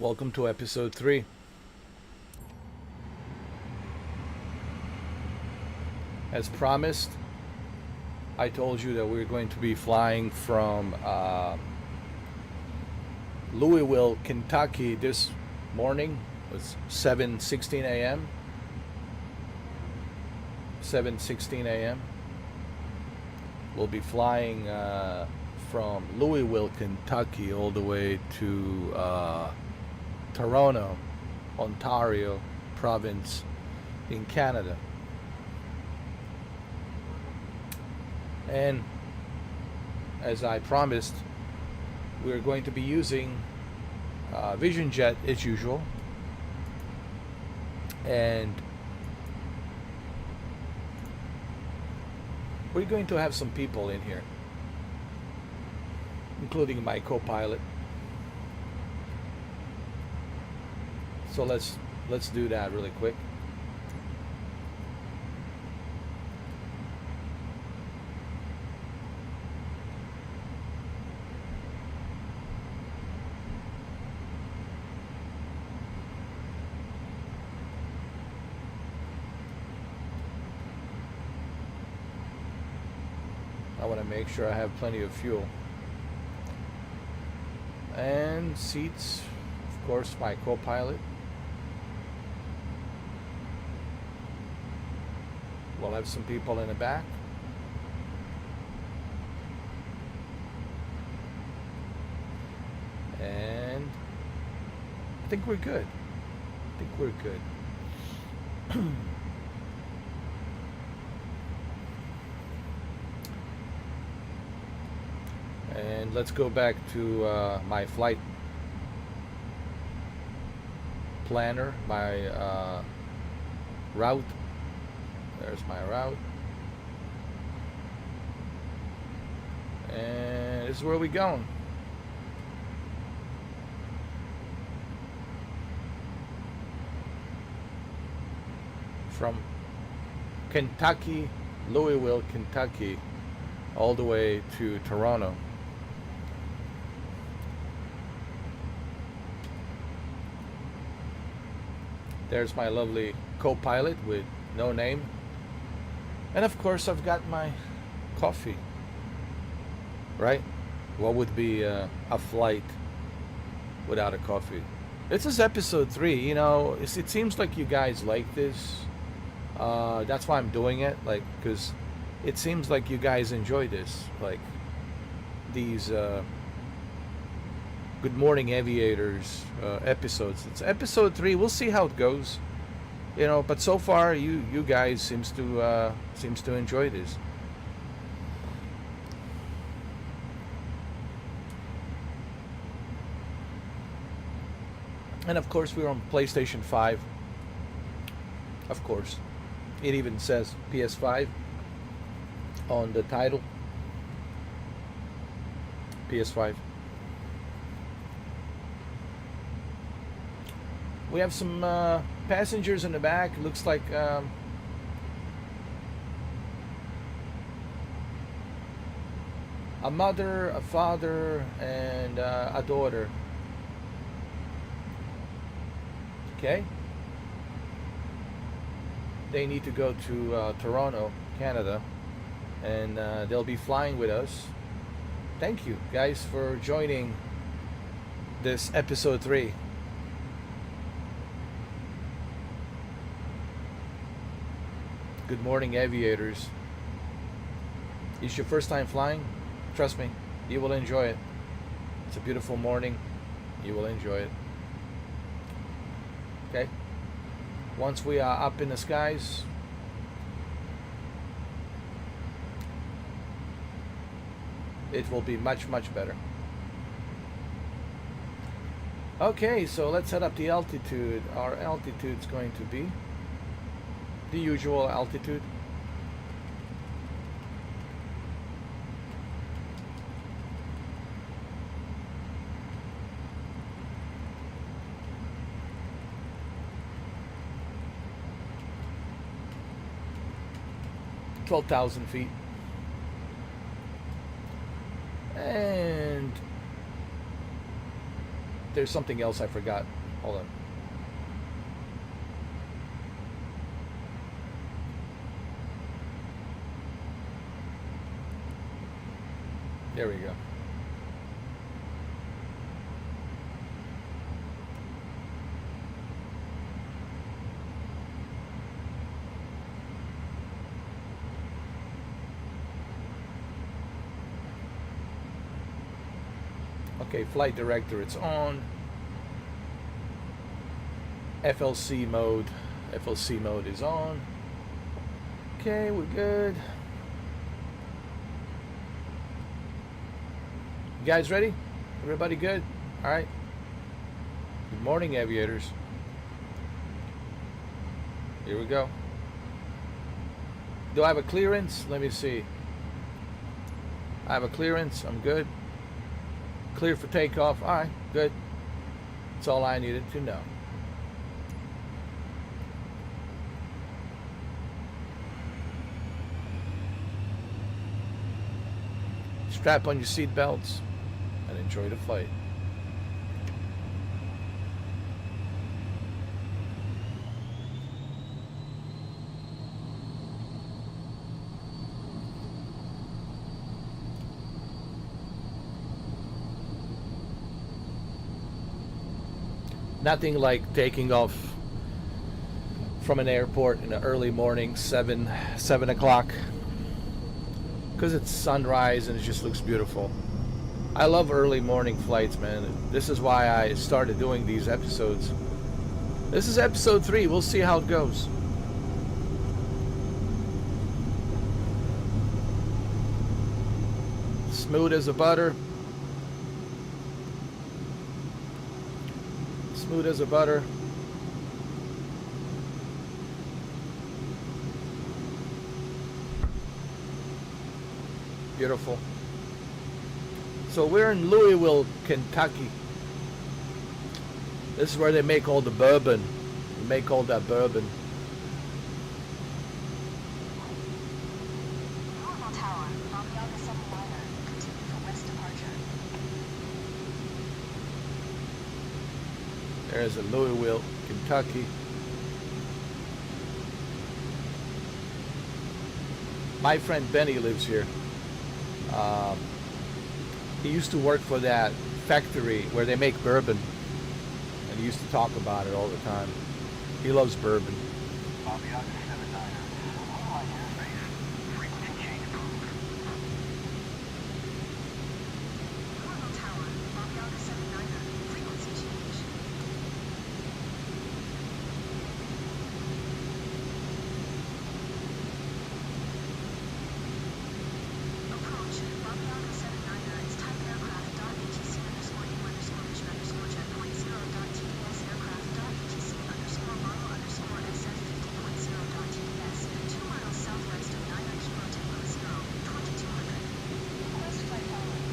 Welcome to episode 3. As promised, I told you that we're going to be flying from Louisville, Kentucky this morning. It's 7:16 a.m. 7:16 a.m. We'll be flying from Louisville, Kentucky, all the way to Toronto, Ontario province in Canada. And as I promised, we're going to be using Vision Jet as usual. And we're going to have some people in here, including my co-pilot. So let's do that really quick. I want to make sure I have plenty of fuel. And seats, of course, my co-pilot. We'll have some people in the back. And I think we're good. And let's go back to my flight planner, my route. There's my route. And this is where we're going. From Kentucky, Louisville, Kentucky, all the way to Toronto. There's my lovely co-pilot with no name. And of course, I've got my coffee. Right? What would be a flight without a coffee? This is episode 3. You know, it seems like you guys like this. That's why I'm doing it. Like, because it seems like you guys enjoy this. Like, these Good Morning Aviators episodes. It's episode 3. We'll see how it goes. You know, but so far you guys seems to enjoy this. And of course we're on PlayStation 5. Of course. It even says PS5 on the title. PS5. We have some passengers in the back. Looks like a mother, a father, and a daughter. Okay. They need to go to Toronto, Canada, and they'll be flying with us. Thank you guys for joining this episode 3. Good morning, Aviators. It's your first time flying? Trust me, you will enjoy it. It's a beautiful morning. You will enjoy it. Okay? Once we are up in the skies, it will be much, much better. Okay, so let's set up the altitude. Our altitude is going to be the usual altitude. $12,000 feet. And there's something else I forgot. Hold on. There we go. Okay, flight director, it's on. FLC mode. FLC mode is on. Okay, we're good. You guys ready? Everybody good? All right. Good morning, Aviators. Here we go. Do I have a clearance? Let me see. I have a clearance. I'm good. Clear for takeoff. All right, good. That's all I needed to know. Strap on your seat belts and enjoy the flight. Nothing like taking off from an airport in the early morning, 7 o'clock, because it's sunrise and it just looks beautiful. I love early morning flights, man. This is why I started doing these episodes. This is episode 3. We'll see how it goes. Smooth as a butter. Smooth as a butter. Beautiful. So we're in Louisville, Kentucky. This is where they make all the bourbon. They make all that bourbon. Tower, Aviators 7-liner, continue for west departure. There's a Louisville, Kentucky. My friend Benny lives here. He used to work for that factory where they make bourbon, and he used to talk about it all the time. He loves bourbon. Aviators 7-liner, online airspace, frequency change approved. Tower, Aviators 7-liner, frequency change. Approach, Aviators 7-liner, it's type aircraft dot ATC underscore U underscore mission underscore jet point 0 dot TDS aircraft dot ATC underscore model underscore SF 50.0 dot TDS 2 miles southwest of 9 Kilo Tango 0, 2200. Request flight following.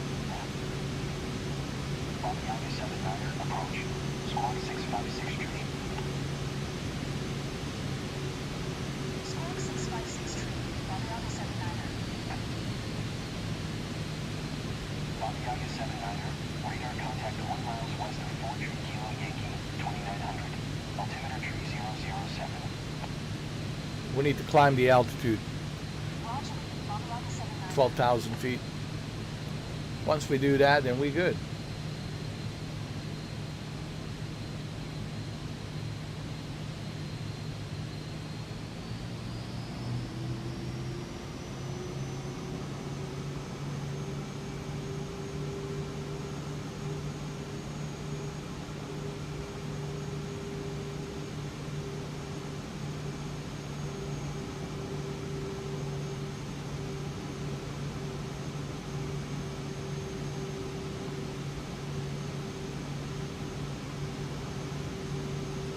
Aviators 7-liner, approach. Squawk 656 tree. Squawk 656 tree, Aviators 7-liner. Aviators 7-liner, radar contact 1 miles west of 4 Tree Kilo Yankee, 2900. Altimeter tree 007. We need to climb the altitude, Roger, Aviators 7-liner. 12,000 feet. Once we do that, then we good.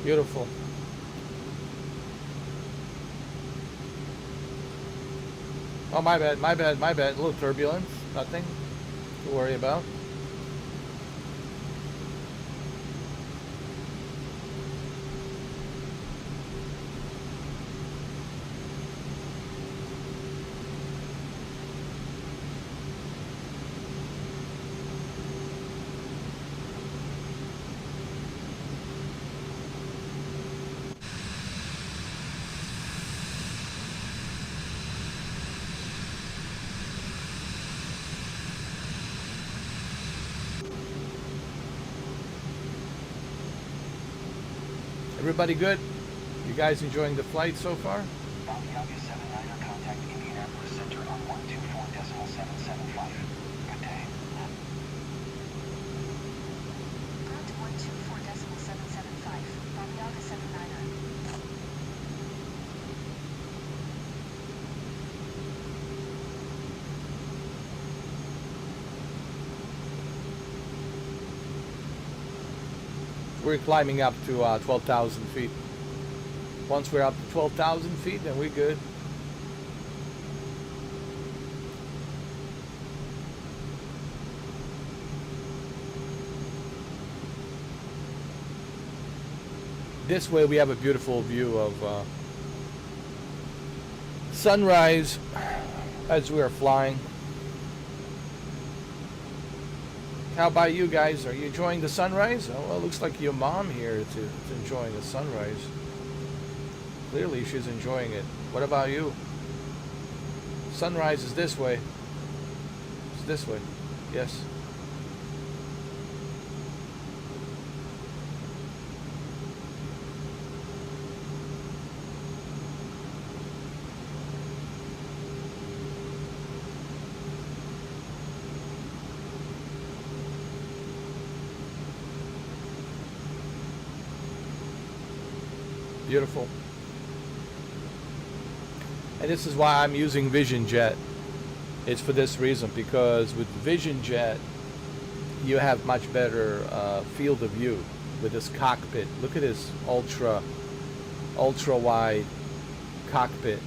Beautiful. Oh, my bad, my bad, my bad. A little turbulence. Nothing to worry about. Everybody good? You guys enjoying the flight so far? Aviators 79er, contact Indianapolis Center on 124.775. Good day. Ground 124.775. Aviators 79er. We're climbing up to 12,000 feet. Once we're up to 12,000 feet, then we're good. This way we have a beautiful view of sunrise as we are flying. How about you guys? Are you enjoying the sunrise? Oh, well, it looks like your mom here is enjoying the sunrise. Clearly she's enjoying it. What about you? Sunrise is this way. It's this way. Yes. Beautiful. And this is why I'm using Vision Jet. It's for this reason, because with Vision Jet you have much better field of view with this cockpit. Look at this ultra wide cockpit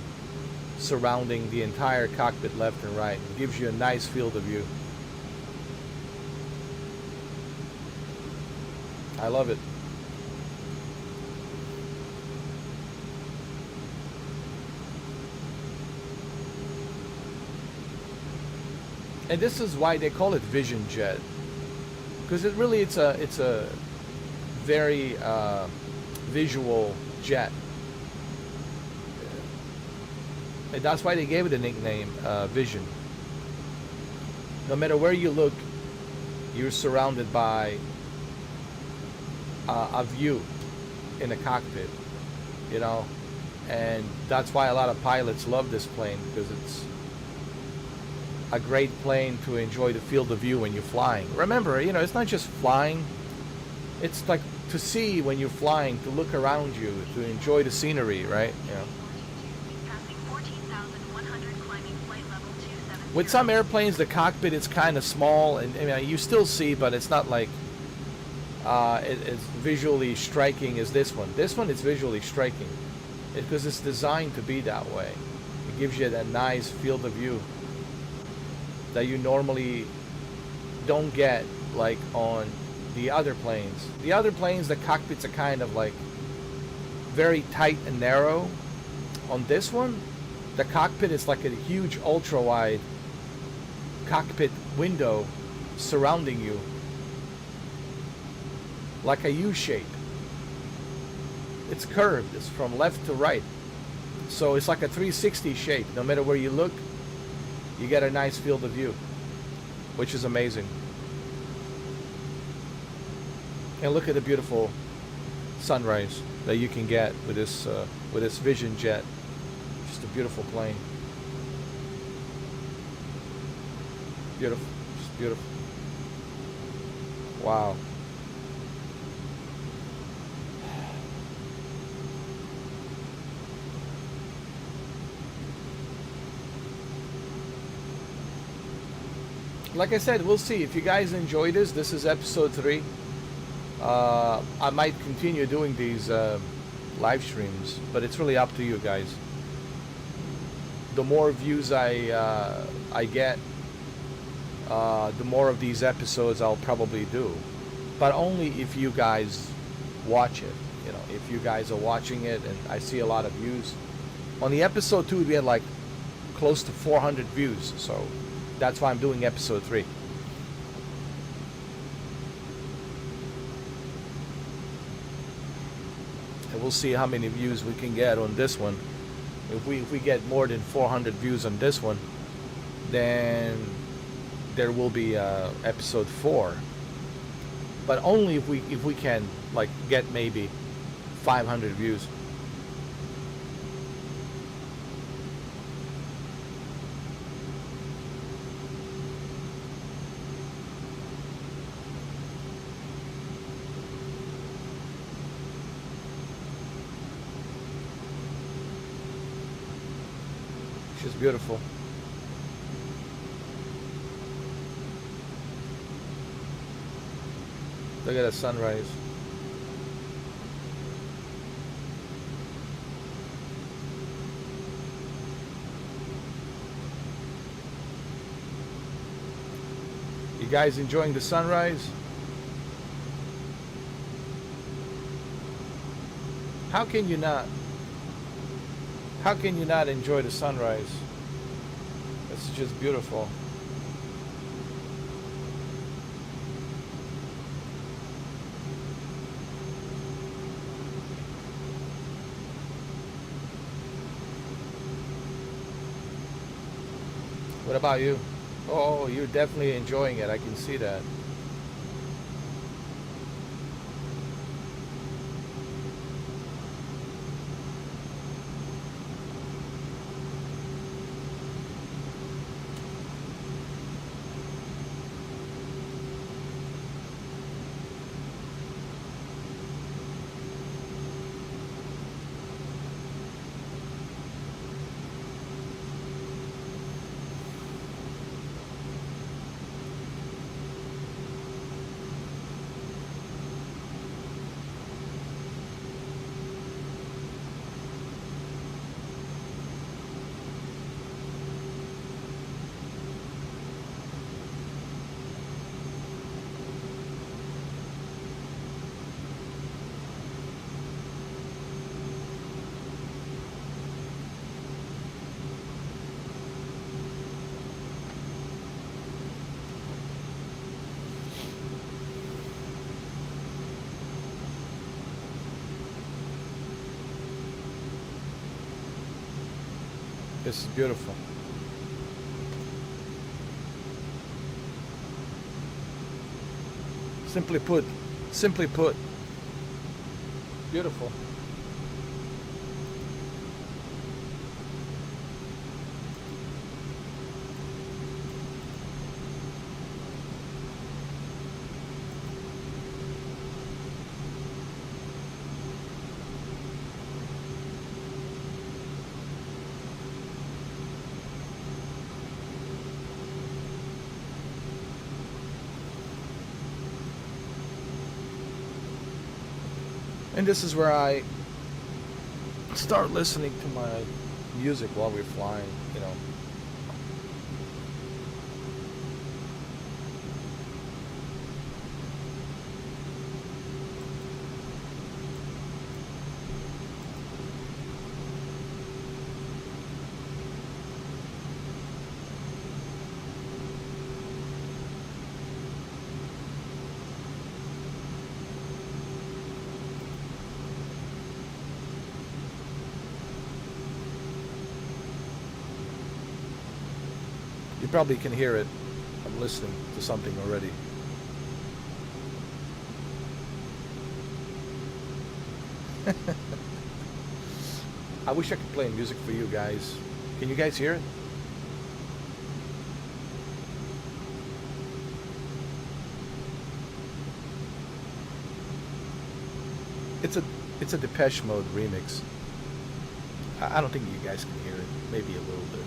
surrounding the entire cockpit left and right. It gives you a nice field of view. I love it. And this is why they call it Vision Jet, because it's a very visual jet, and that's why they gave it the nickname Vision. No matter where you look, you're surrounded by a view in the cockpit, you know, and that's why a lot of pilots love this plane, because it's a great plane to enjoy the field of view when you're flying. Remember, you know, it's not just flying. It's like to see when you're flying, to look around you, to enjoy the scenery, right? You know. Passing 14,100, climbing flight level 270. With some airplanes, the cockpit is kind of small, and you still see, but it's not like it's visually striking as this one. This one is visually striking because it's designed to be that way. It gives you that nice field of view that you normally don't get like on the other planes. The other planes, the cockpits are kind of like very tight and narrow. On this one, the cockpit is like a huge ultra wide cockpit window surrounding you, like a U shape. It's curved, it's from left to right, so it's like a 360 shape. No matter where you look, you get a nice field of view, which is amazing. And look at the beautiful sunrise that you can get with this Vision Jet. Just a beautiful plane. Beautiful, just beautiful. Wow. Like I said, we'll see. If you guys enjoy this, this is episode 3. I might continue doing these live streams, but it's really up to you guys. The more views I get, the more of these episodes I'll probably do, but only if you guys watch it. You know, if you guys are watching it and I see a lot of views. On the episode 2, we had like close to 400 views, so that's why I'm doing episode 3. And we'll see how many views we can get on this one. If we get more than 400 views on this one, then there will be episode 4. But only if we can like get maybe 500 views. She's beautiful. Look at that sunrise. You guys enjoying the sunrise? How can you not? How can you not enjoy the sunrise? It's just beautiful. What about you? Oh, you're definitely enjoying it. I can see that. This is beautiful. Simply put, beautiful. And this is where I start listening to my music while we're flying, you know. You probably can hear it. I'm listening to something already. I wish I could play music for you guys. Can you guys hear it? It's a Depeche Mode remix. I don't think you guys can hear it. Maybe a little bit.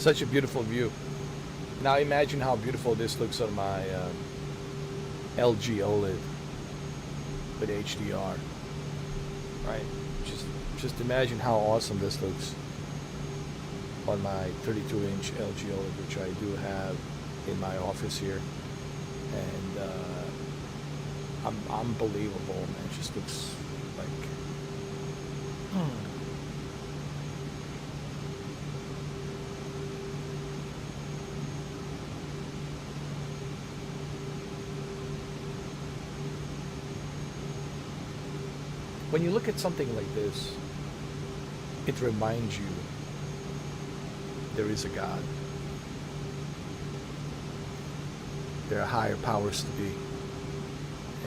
Such a beautiful view. Now imagine how beautiful this looks on my LG OLED with HDR, right? Just imagine how awesome this looks on my 32-inch LG OLED, which I do have in my office here, and unbelievable, man. It just looks like. When you look at something like this, it reminds you there is a God. There are higher powers to be.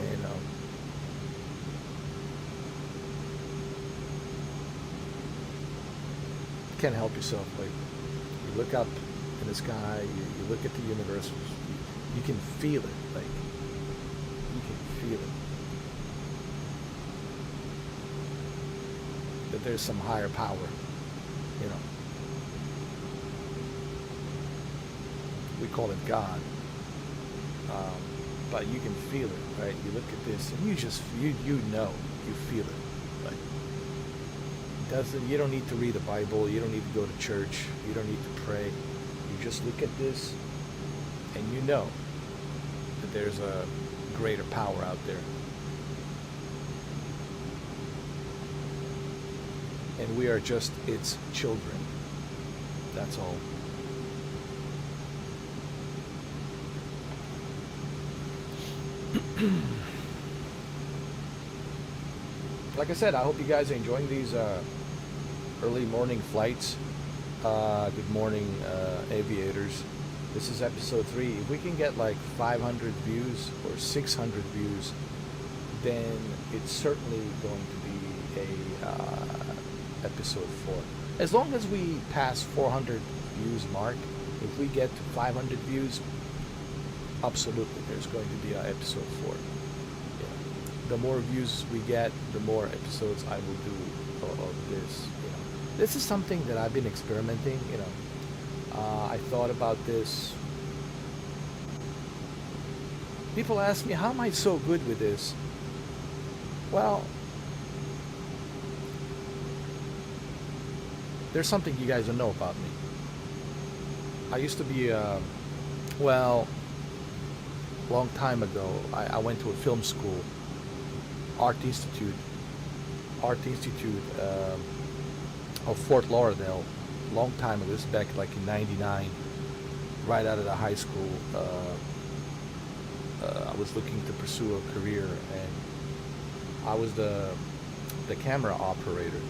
And you can't help yourself. Like, you look up in the sky, you look at the universe, you can feel it. Like, you can feel it. That there's some higher power, you know. We call it God, but you can feel it, right? You look at this, and you know, you feel it. Like, you don't need to read the Bible, you don't need to go to church, you don't need to pray. You just look at this, and you know that there's a greater power out there. And we are just its children. That's all. Like I said, I hope you guys are enjoying these early morning flights. Good morning, Aviators. This is episode 3. If we can get like 500 views or 600 views, then it's certainly going to be a episode 4. As long as we pass 400 views mark, if we get to 500 views, absolutely there's going to be an episode 4. Yeah. The more views we get, the more episodes I will do of this. You know, this is something that I've been experimenting. You know, I thought about this. People ask me, how am I so good with this? Well, there's something you guys don't know about me. I used to be, long time ago, I went to a film school, Art Institute of Fort Lauderdale, long time ago. This is back like in '99, right out of the high school. I was looking to pursue a career, and I was the camera operator.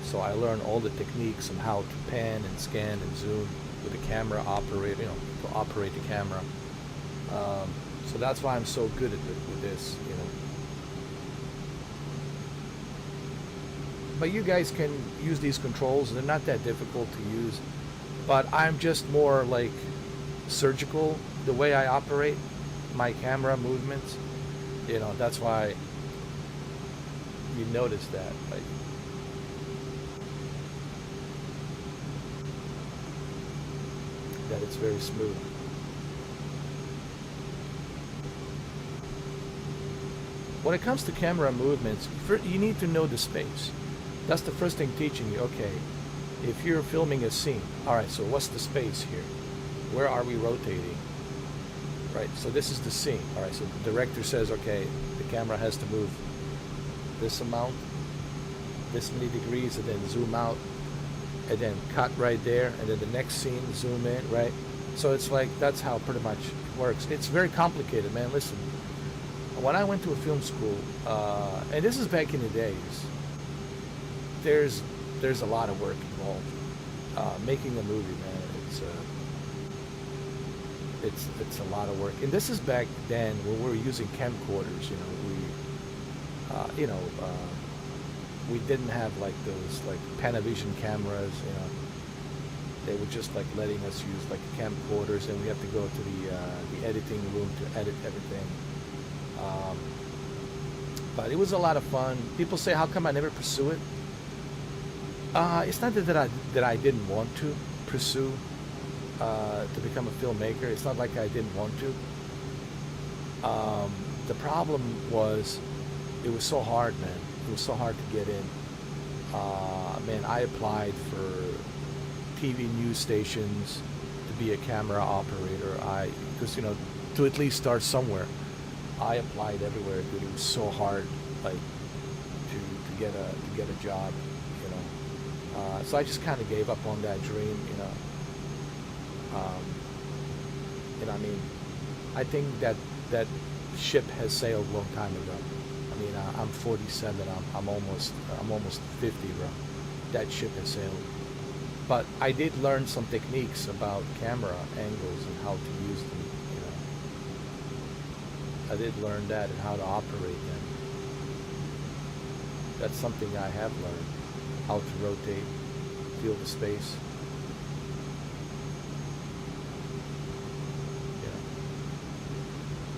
So I learned all the techniques on how to pan and scan and zoom with the camera operator, you know, to operate the camera. So that's why I'm so good at it with this, you know. But you guys can use these controls. They're not that difficult to use. But I'm just more like surgical the way I operate my camera movements. You know, that's why you notice that. Like, that it's very smooth. When it comes to camera movements, you need to know the space. That's the first thing teaching you. Okay, if you're filming a scene, all right, so what's the space here? Where are we rotating? Right, so this is the scene. All right, so the director says, okay, the camera has to move this amount, this many degrees, and then zoom out, and then cut right there, and then the next scene, zoom in, right? So it's like, that's how pretty much it works. It's very complicated, man. Listen, when I went to a film school, and this is back in the days, there's a lot of work involved. Making a movie, man, it's a lot of work. And this is back then when we were using camcorders, you know, we didn't have like those like Panavision cameras, you know. They were just like letting us use like camcorders, and we have to go to the editing room to edit everything. But it was a lot of fun. People say, how come I never pursue it? It's not that I didn't want to pursue to become a filmmaker. It's not like I didn't want to. The problem was, it was so hard, man. It was so hard to get in. Man, I applied for TV news stations to be a camera operator. Because to at least start somewhere. I applied everywhere, dude. It was so hard, like, to get a job, So I just kind of gave up on that dream, I mean, I think that ship has sailed a long time ago. I mean, I'm 47. I'm almost 50, bro. That ship has sailed. But I did learn some techniques about camera angles and how to use them. I did learn that and how to operate them. That's something I have learned. How to rotate, feel the space.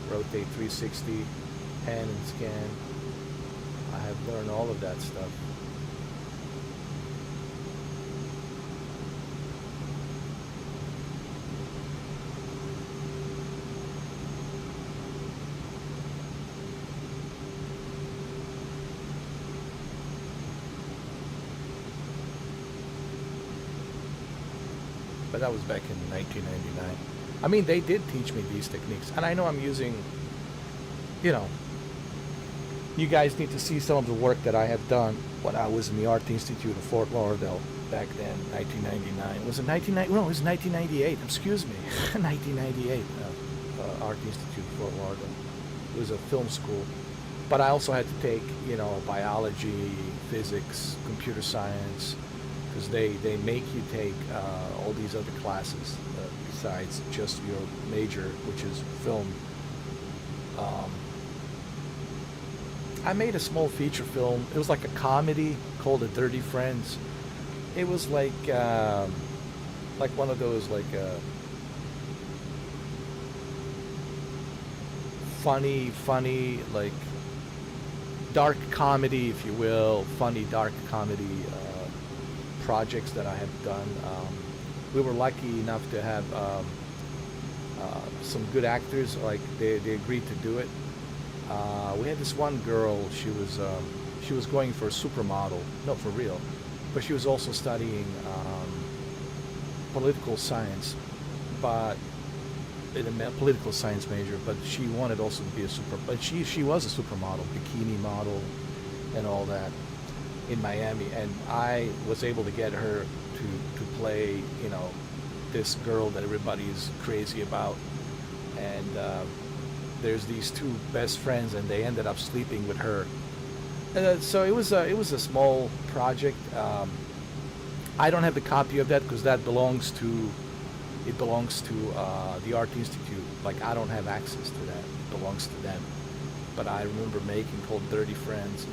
Rotate 360, pan and scan. I have learned all of that stuff. But that was back in 1999. I mean, they did teach me these techniques, and I know I'm using, you guys need to see some of the work that I have done when I was in the Art Institute of Fort Lauderdale back then, 1999. Was it 1990? No, it was 1998. Excuse me, 1998. Art Institute of Fort Lauderdale. It was a film school, but I also had to take, biology, physics, computer science, because they make you take all these other classes besides just your major, which is film. I made a small feature film. It was like a comedy called The Dirty Friends. It was like one of those funny, like dark comedy, if you will, funny dark comedy projects that I have done. We were lucky enough to have some good actors. Like they agreed to do it. We had this one girl. She was going for a supermodel, no, for real, but she was also studying political science, but in a political science major. But she wanted also to be but she was a supermodel, bikini model, and all that in Miami, and I was able to get her to play, this girl that everybody's crazy about, and there's these two best friends, and they ended up sleeping with her. So it was a small project. I don't have the copy of that because that belongs to the Art Institute. Like, I don't have access to that. It belongs to them. But I remember making called Dirty Friends.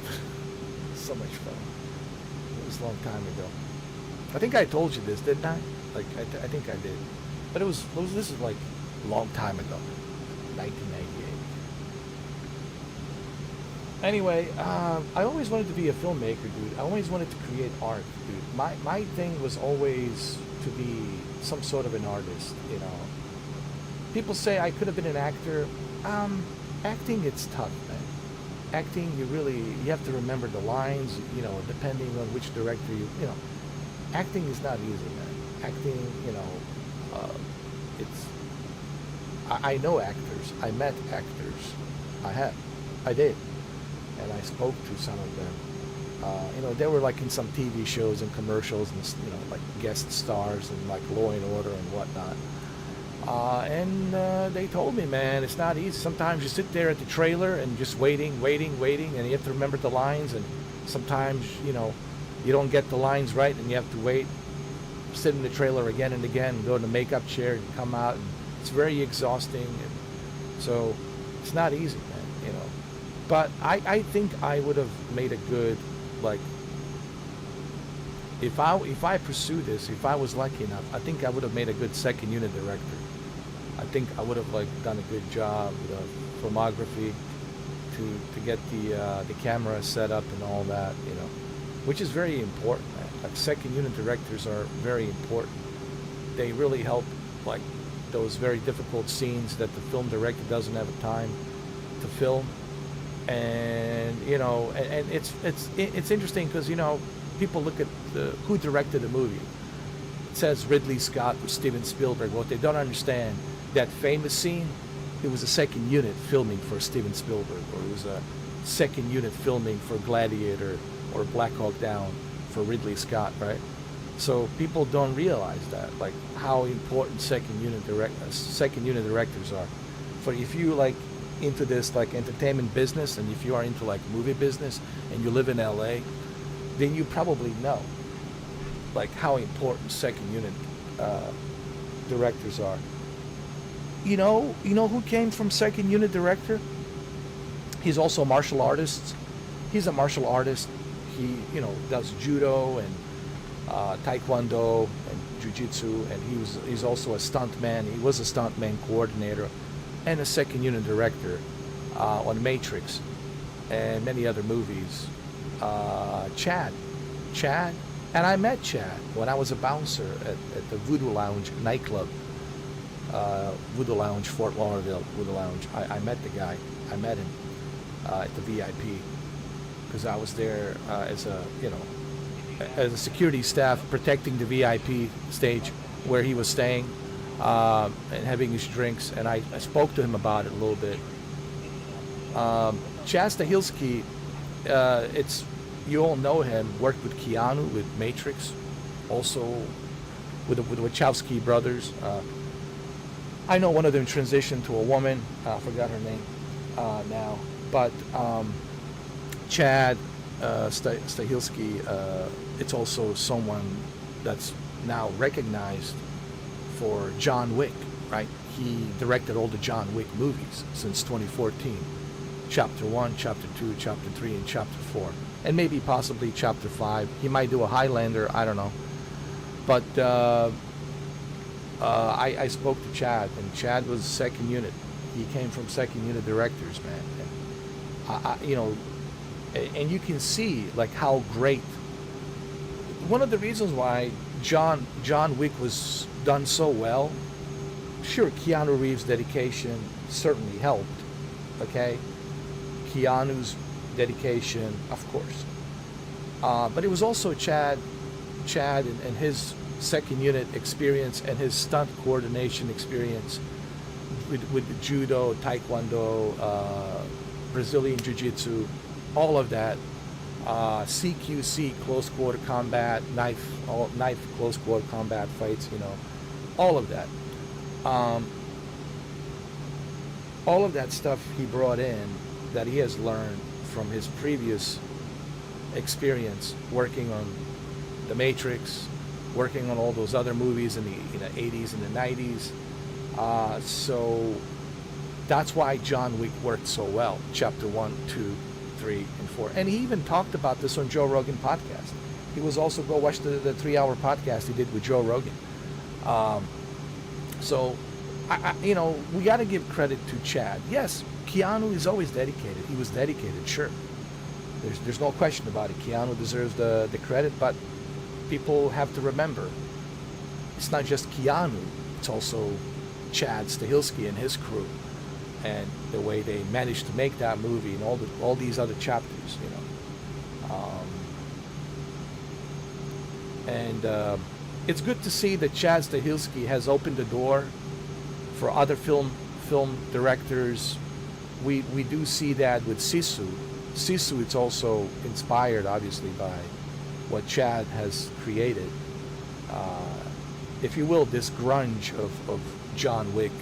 So much fun. It was a long time ago. I think I told you this, didn't I? Like, I think I did. But this is like a long time ago, 1998. Anyway, I always wanted to be a filmmaker, dude. I always wanted to create art, dude. My thing was always to be some sort of an artist, People say I could have been an actor. Acting, it's tough, man. Acting, you have to remember the lines, depending on which director acting is not easy, man. Acting, I know actors. I met actors. I did. And I spoke to some of them. They were like in some TV shows and commercials and, like guest stars and like Law and Order and whatnot. And they told me, man, it's not easy. Sometimes you sit there at the trailer and just waiting, and you have to remember the lines. And sometimes, you don't get the lines right, and you have to wait, sit in the trailer again and again, go to the makeup chair and come out. And it's very exhausting. And so it's not easy, man, But I think I would have made a good, like, if I pursue this, if I was lucky enough, I think I would have made a good second unit director. I think I would have done a good job with filmography to get the camera set up and all that, which is very important, man. Like, second unit directors are very important. They really help like those very difficult scenes that the film director doesn't have time to film. And and it's interesting because people look at who directed the movie. It says Ridley Scott or Steven Spielberg. What they don't understand, that famous scene, it was a second unit filming for Steven Spielberg, or it was a second unit filming for Gladiator or Black Hawk Down for Ridley Scott, right? So people don't realize that, like how important second unit directors are. For if you like into this like entertainment business, and if you are into like movie business and you live in LA, then you probably know like how important second unit directors are. You know who came from second unit director? He's also a martial artist. He's a martial artist. He does judo and taekwondo and jiu-jitsu, and he's also a stuntman. He was a stuntman coordinator and a second unit director on Matrix and many other movies. Chad, and I met Chad when I was a bouncer at the Voodoo Lounge nightclub. Voodoo Lounge, Fort Lauderdale Voodoo Lounge. I met the guy. I met him at the VIP because I was there as a security staff protecting the VIP stage where he was staying and having his drinks, and I spoke to him about it a little bit. Chad Stahelski, you all know him, worked with Keanu with Matrix, also with the Wachowski brothers. I know one of them transitioned to a woman, I forgot her name now, but Chad Stahelski, it's also someone that's now recognized for John Wick, right? He directed all the John Wick movies since 2014. Chapter 1, Chapter 2, Chapter 3, and Chapter 4. And maybe possibly Chapter 5. He might do a Highlander, I don't know. But I spoke to Chad, and Chad was second unit. He came from second unit directors, man. And, and you can see like how great. One of the reasons why John Wick was done so well, sure, Keanu Reeves' dedication certainly helped, okay? Keanu's dedication, of course. But it was also Chad and his second unit experience and his stunt coordination experience with judo, taekwondo, Brazilian jiu-jitsu, all of that. CQC, close quarter combat, knife close quarter combat fights, all of that. All of that stuff he brought in that he has learned from his previous experience working on The Matrix, working on all those other movies in the 80s and the 90s. So that's why John Wick worked so well. Chapter 1, 2, 3, and 4. And he even talked about this on Joe Rogan podcast. He was also, go watch the 3-hour podcast he did with Joe Rogan. So, we got to give credit to Chad. Yes, Keanu is always dedicated. He was dedicated, sure. There's no question about it. Keanu deserves the credit, but people have to remember, it's not just Keanu. It's also Chad Stahelski and his crew, and the way they managed to make that movie and all these other chapters, it's good to see that Chad Stahelski has opened the door for other film directors. We do see that with Sisu. Sisu, it's also inspired, obviously, by what Chad has created. If you will, this grunge of John Wick,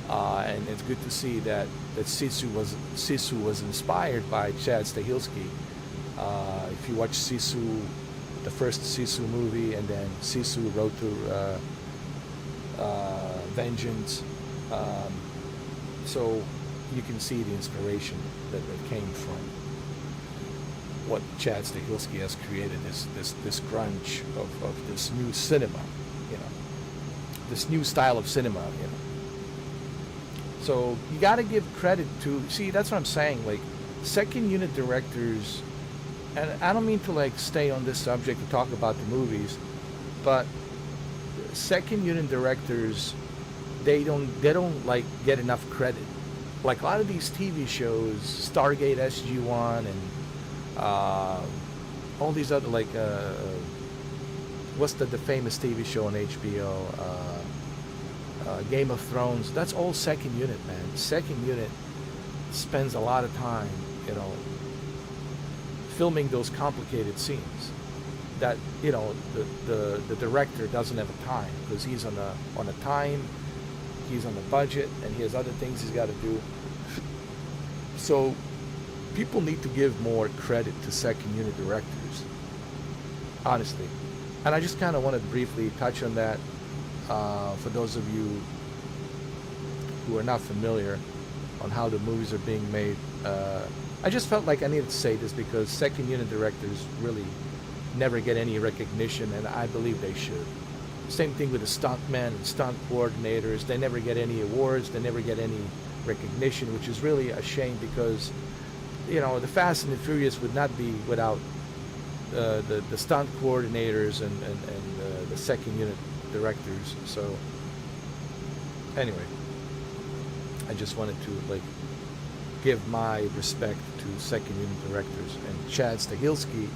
and it's good to see that Sisu was inspired by Chad Stahelski. If you watch Sisu, the first Sisu movie, and then Sisu Road to Vengeance, so you can see the inspiration that came from what Chad Stahelski has created, this grunge of this new cinema, this new style of cinema, So you got to give credit to, see, that's what I'm saying, like second unit directors, and I don't mean to like stay on this subject to talk about the movies, but second unit directors, they don't like get enough credit. Like a lot of these TV shows, Stargate SG-1 and all these other like what's the famous TV show on HBO? Game of Thrones. That's all second unit, man. Second unit spends a lot of time, you know, filming those complicated scenes that, you know, the director doesn't have a time because he's on a time, he's on a budget, and he has other things he's got to do. So people need to give more credit to second unit directors, honestly. And I just kind of want to briefly touch on that for those of you who are not familiar on how the movies are being made. I just felt like I needed to say this because second unit directors really never get any recognition, and I believe they should. Same thing with the stuntmen and stunt coordinators. They never get any awards. They never get any recognition, which is really a shame because, you know, the Fast and the Furious would not be without the stunt coordinators and the second unit directors. So anyway, I just wanted to like give my respect to second unit directors, and Chad Stahelski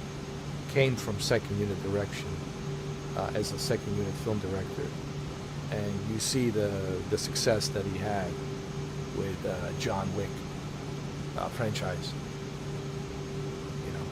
came from second unit direction as a second unit film director, and you see the success that he had with John Wick franchise. You know.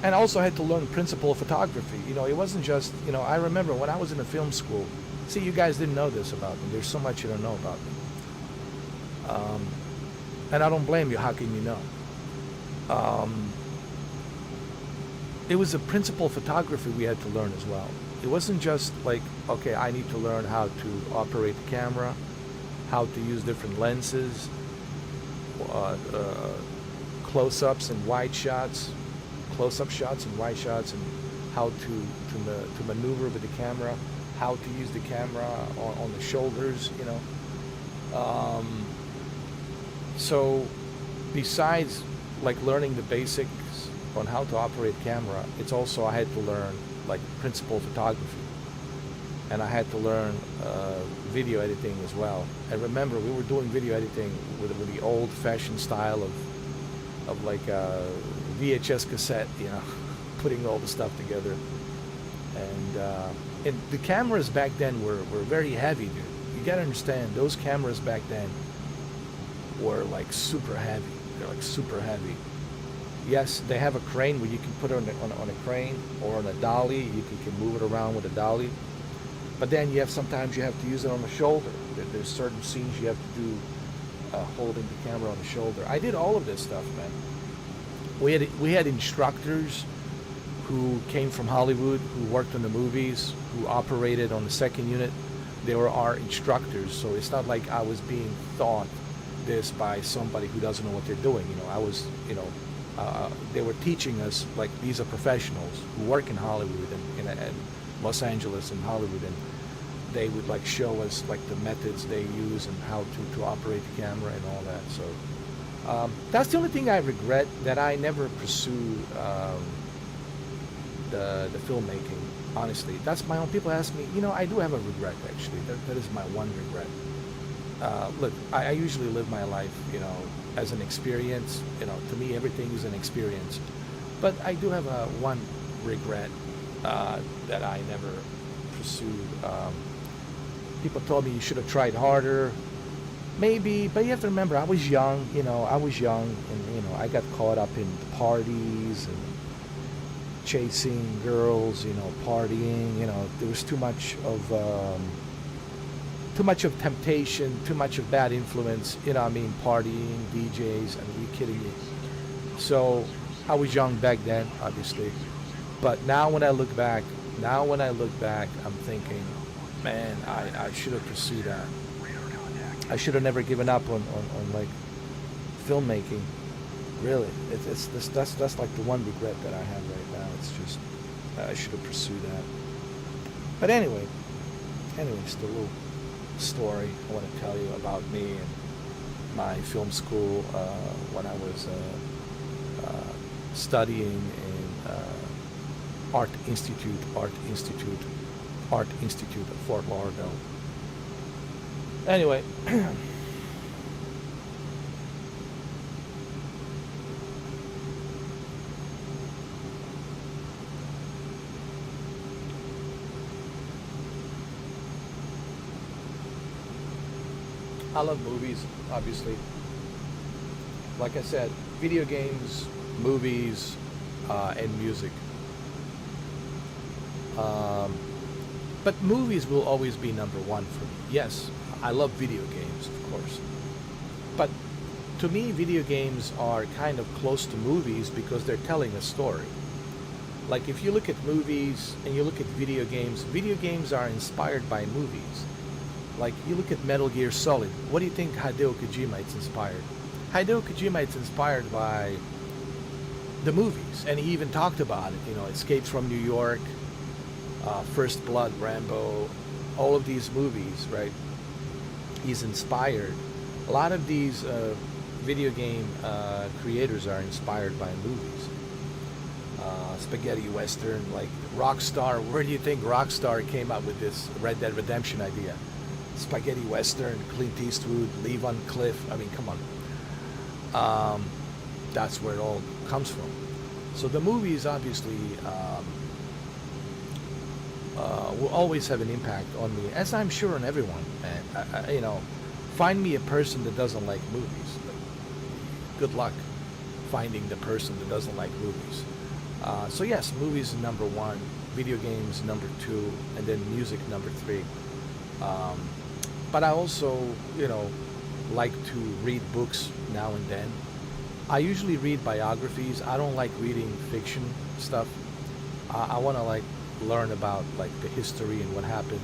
And I also had to learn principle of photography. You know, it wasn't just, you know, I remember when I was in a film school, see, you guys didn't know this about me. There's so much you don't know about me. And I don't blame you. How can you know? It was a principle of photography we had to learn as well. It wasn't just like, okay, I need to learn how to operate the camera, how to use different lenses, close-ups and wide shots, close-up shots and wide shots, and how to maneuver with the camera, how to use the camera on the shoulders, you know. So besides like learning the basics on how to operate camera, it's also I had to learn like principle photography, and I had to learn video editing as well. And remember, we were doing video editing with the old-fashioned style of like VHS cassette, you know, putting all the stuff together. And the cameras back then were very heavy, dude. You gotta understand, those cameras back then were like super heavy. They're like super heavy. Yes, they have a crane where you can put it on a crane or on a dolly. You can move it around with a dolly. But then sometimes you have to use it on the shoulder. There's certain scenes you have to do holding the camera on the shoulder. I did all of this stuff, man. We had instructors who came from Hollywood, who worked on the movies, who operated on the second unit. They were our instructors, so it's not like I was being taught this by somebody who doesn't know what they're doing. You know, I was, you know, they were teaching us, like, these are professionals who work in Hollywood and Los Angeles and Hollywood, and they would like show us like the methods they use and how to operate the camera and all that. So that's the only thing I regret, that I never pursued the filmmaking. Honestly, that's my own. People ask me, you know, I do have a regret actually. That is my one regret. Look, I usually live my life, you know, as an experience. You know, to me, everything is an experience. But I do have one regret that I never pursued. People told me you should have tried harder. Maybe, but you have to remember, I was young, you know, and, you know, I got caught up in parties and chasing girls, you know, partying, you know, there was too much of temptation, too much of bad influence, you know, I mean, partying, DJs, I mean, are you kidding me? So, I was young back then, obviously, but now when I look back, I'm thinking, man, I should have pursued that. I should have never given up on like filmmaking. Really, that's like the one regret that I have right now. It's just I should have pursued that. But anyways, the little story I want to tell you about me and my film school when I was studying in Art Institute at Fort Lauderdale. Anyway, I love movies, obviously. Like I said, video games, movies, and music. But movies will always be number one for me. Yes, I love video games, of course. But to me, video games are kind of close to movies because they're telling a story. Like if you look at movies and you look at video games are inspired by movies. Like you look at Metal Gear Solid, what do you think Hideo Kojima is inspired? Hideo Kojima is inspired by the movies, and he even talked about it. You know, Escape from New York, First Blood, Rambo, all of these movies, right? He's inspired. A lot of these video game creators are inspired by movies. Spaghetti Western, like Rockstar. Where do you think Rockstar came up with this Red Dead Redemption idea? Spaghetti Western, Clint Eastwood, Lee Van Cleef. I mean, come on. That's where it all comes from. So the movies obviously will always have an impact on me, as I'm sure on everyone. And you know, find me a person that doesn't like movies. Good luck finding the person that doesn't like movies. So yes, movies is number one, video games number two, and then music number three. But I also, you know, like to read books now and then. I usually read biographies. I don't like reading fiction stuff. I want to like learn about like the history and what happened,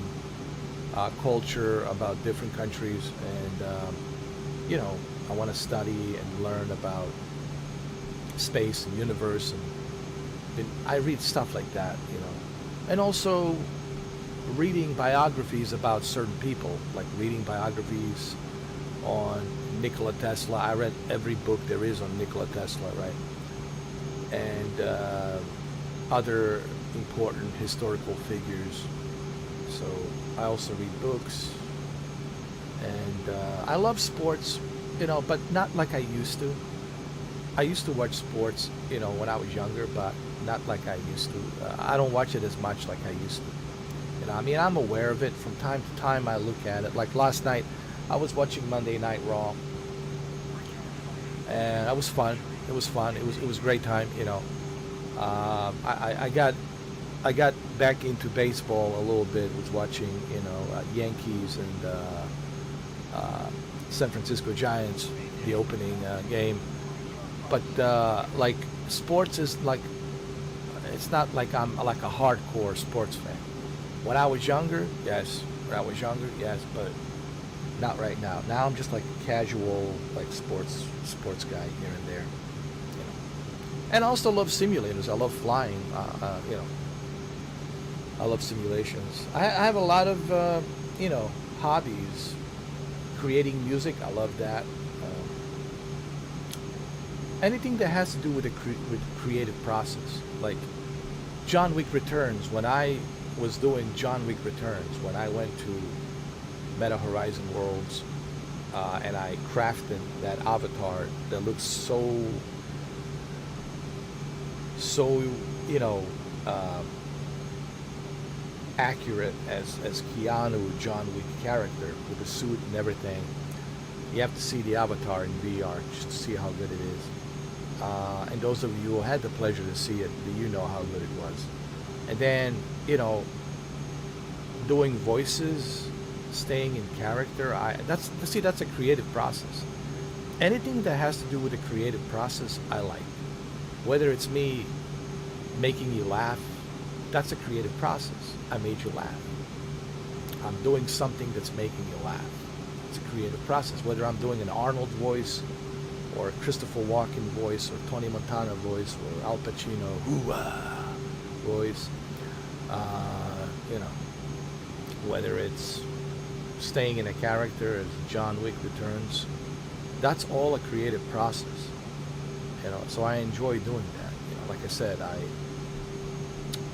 culture about different countries, and you know, I want to study and learn about space and universe, and I read stuff like that, you know, and also reading biographies about certain people, like reading biographies on Nikola Tesla. I read every book there is on Nikola Tesla, right? And other important historical figures. So I also read books, and I love sports, you know, but not like I used to. I used to watch sports, you know, when I was younger, but not like I used to. I don't watch it as much like I used to. You know, I mean, I'm aware of it. From time to time, I look at it. Like last night, I was watching Monday Night Raw, and it was fun. It was fun. It was a great time. You know, I got back into baseball a little bit. Was watching, you know, Yankees and San Francisco Giants, the opening game. But like sports is like, it's not like I'm like a hardcore sports fan. When I was younger, yes. When I was younger, yes, but not right now. Now I'm just like a casual, like sports guy here and there, you know. And I also love simulators. I love flying. You know, I love simulations. I have a lot of you know, hobbies. Creating music, I love that. Anything that has to do with the creative process, like John Wick Returns. When I was doing John Wick Returns, when I went to Meta Horizon Worlds, and I crafted that avatar that looks so you know, accurate as Keanu, John Wick character with the suit and everything. You have to see the avatar in VR just to see how good it is. And those of you who had the pleasure to see it, you know how good it was. And then, you know, doing voices, staying in character, that's a creative process. Anything that has to do with a creative process, I like. Whether it's me making you laugh, that's a creative process. I made you laugh. I'm doing something that's making you laugh. It's a creative process. Whether I'm doing an Arnold voice, or a Christopher Walken voice, or Tony Montana voice, or Al Pacino, hoo-ah, Boys, you know, whether it's staying in a character as John Wick Returns, that's all a creative process, you know. So I enjoy doing that. You know, like I said,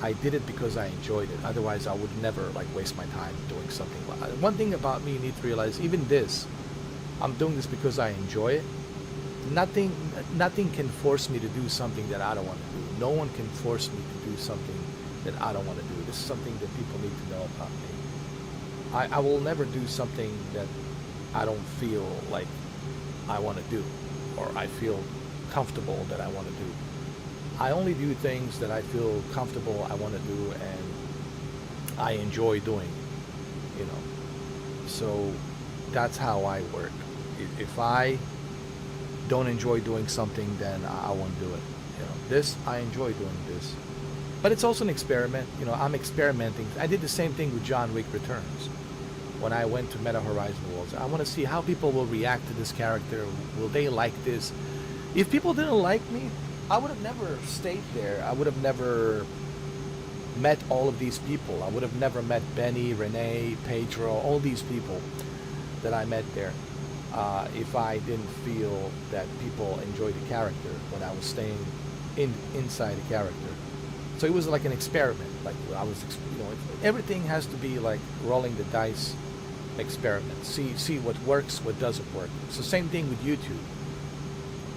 I did it because I enjoyed it. Otherwise, I would never like waste my time doing something. One thing about me you need to realize, even this, I'm doing this because I enjoy it. Nothing can force me to do something that I don't want to do. No one can force me to do something that I don't want to do. This is something that people need to know about me. I will never do something that I don't feel like I want to do, or I feel comfortable that I want to do. I only do things that I feel comfortable I want to do and I enjoy doing, you know. So that's how I work. If I don't enjoy doing something, then I won't do it. You know, this, I enjoy doing this. But it's also an experiment. You know, I'm experimenting. I did the same thing with John Wick Returns. When I went to Meta Horizon Worlds, I want to see how people will react to this character. Will they like this? If people didn't like me, I would have never stayed there. I would have never met all of these people. I would have never met Benny, Renee, Pedro, all these people that I met there, if I didn't feel that people enjoyed the character when I was staying inside the character. So it was like an experiment. Like I was, you know, everything has to be like rolling the dice experiment. See what works, what doesn't work. So same thing with YouTube.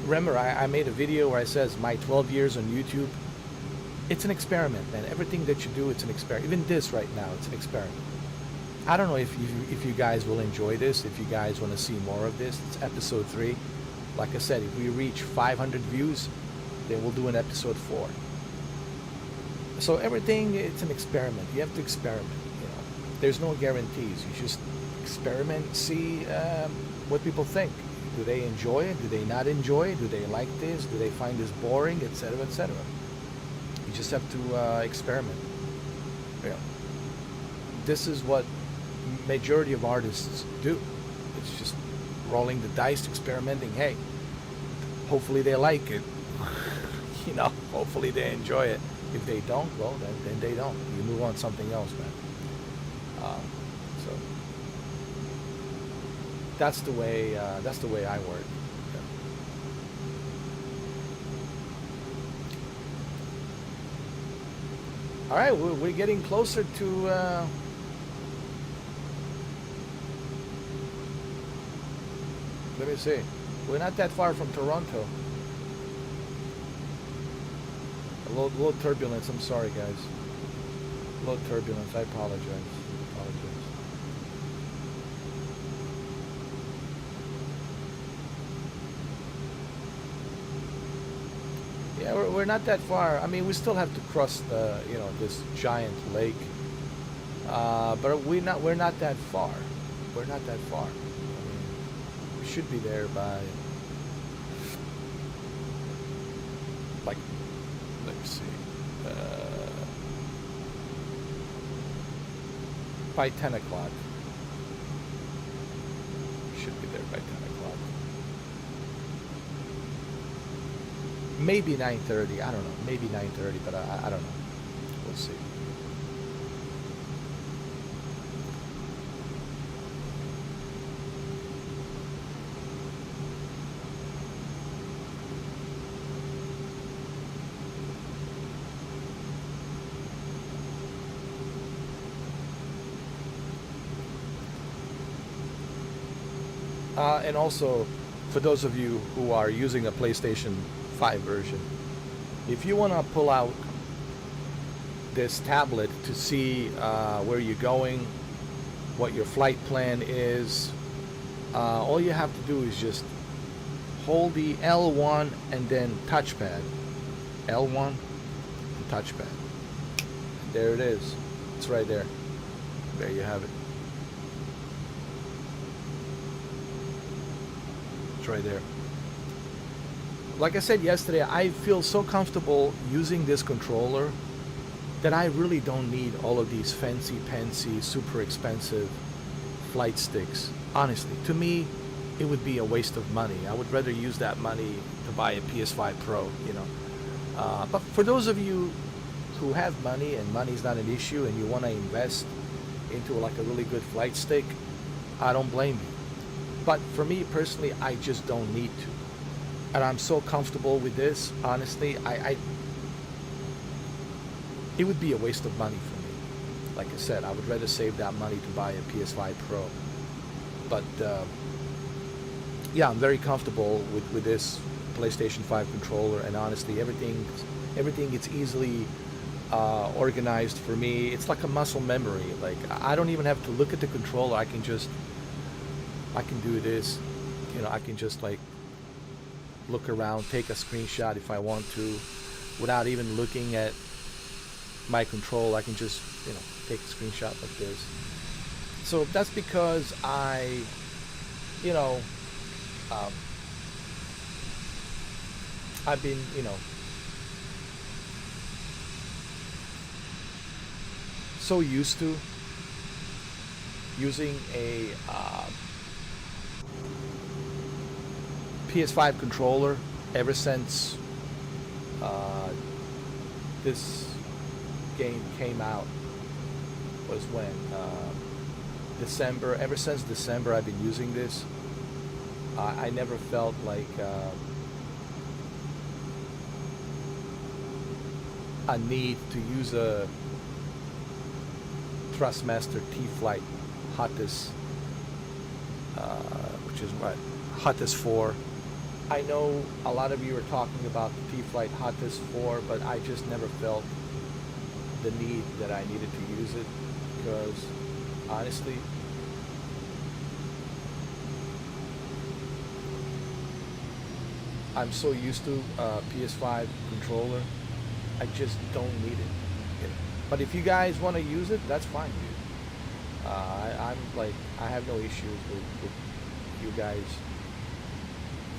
Remember, I made a video where I says my 12 years on YouTube. It's an experiment, man. Everything that you do, it's an experiment. Even this right now, it's an experiment. I don't know if you guys will enjoy this, if you guys want to see more of this. It's episode 3. Like I said, if we reach 500 views, then we'll do an episode 4. So everything, it's an experiment. You have to experiment, you know. There's no guarantees. You just experiment, see what people think. Do they enjoy it? Do they not enjoy it? Do they like this? Do they find this boring? Etc. etc. You just have to experiment. You know, this is what majority of artists do. It's just rolling the dice, experimenting. Hey, hopefully they like it. You know, hopefully they enjoy it. If they don't, well, then they don't. You move on to something else, man. So that's the way I work. Yeah. All right, we're getting closer to. Let me see. We're not that far from Toronto. A little turbulence. I'm sorry, guys. A little turbulence. I apologize. Yeah, we're not that far. I mean, we still have to cross the, you know, this giant lake. But we're not that far. We're not that far. I mean, we should be there by, like, let me see, by 10 o'clock. Should be there by 10 o'clock. Maybe 9:30. I don't know. Maybe 9:30, but I don't know. We'll see. And also, for those of you who are using a PlayStation 5 version, if you want to pull out this tablet to see where you're going, what your flight plan is, all you have to do is just hold the L1 and then touchpad. L1 and touchpad. There it is. It's right there. There you have it. Right there. Like I said yesterday, I feel so comfortable using this controller that I really don't need all of these fancy, super expensive flight sticks. Honestly, to me, it would be a waste of money. I would rather use that money to buy a PS5 Pro, you know. But for those of you who have money and money's not an issue and you want to invest into like a really good flight stick, I don't blame you. But for me personally, I just don't need to. And I'm so comfortable with this, honestly, it would be a waste of money for me. Like I said, I would rather save that money to buy a PS5 Pro. But yeah, I'm very comfortable with this PlayStation 5 controller, and honestly, everything gets easily organized for me. It's like a muscle memory. Like I don't even have to look at the controller. I can do this. You know, I can just like look around, take a screenshot if I want to, without even looking at my control. I can just, you know, take a screenshot like this. So that's because I, you know, I've been, you know, so used to using a PS5 controller ever since this game came out. Was when December. Ever since December, I've been using this. I never felt like a need to use a Thrustmaster T-Flight Hottest, which is what, Hottest 4. I know a lot of you are talking about the T-Flight Hottest 4, but I just never felt the need that I needed to use it, because honestly, I'm so used to PS5 controller, I just don't need it. You know? But if you guys want to use it, that's fine, dude. I'm like, I have no issues with you guys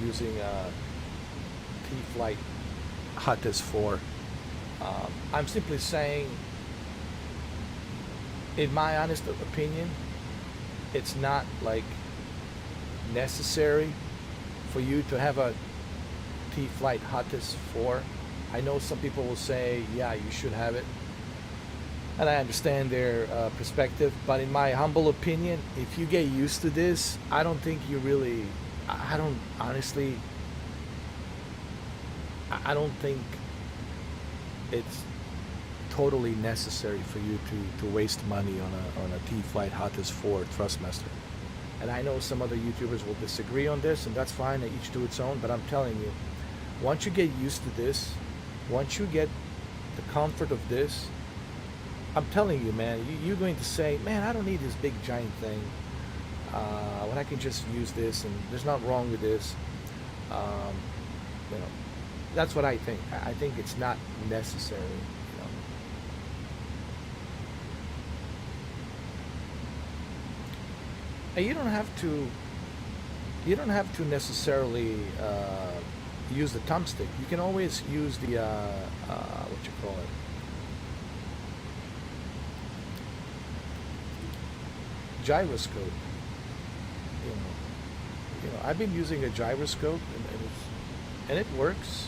using T-Flight Hottest 4. I'm simply saying, in my honest opinion, it's not like necessary for you to have a T-Flight Hottest 4. I know some people will say, yeah, you should have it, and I understand their perspective, but in my humble opinion, if you get used to this, I don't think you really, I don't think it's totally necessary for you to waste money on a T-Flight Hottest 4 Thrustmaster. And I know some other YouTubers will disagree on this, and that's fine, each to its own, but I'm telling you, once you get used to this, once you get the comfort of this, I'm telling you, man, you're going to say, man, I don't need this big giant thing when I can just use this, and there's nothing wrong with this. You know, that's what I think. I think it's not necessary. You know. And you don't have to necessarily use the thumbstick. You can always use the what you call it, gyroscope. You know, I've been using a gyroscope, and it works.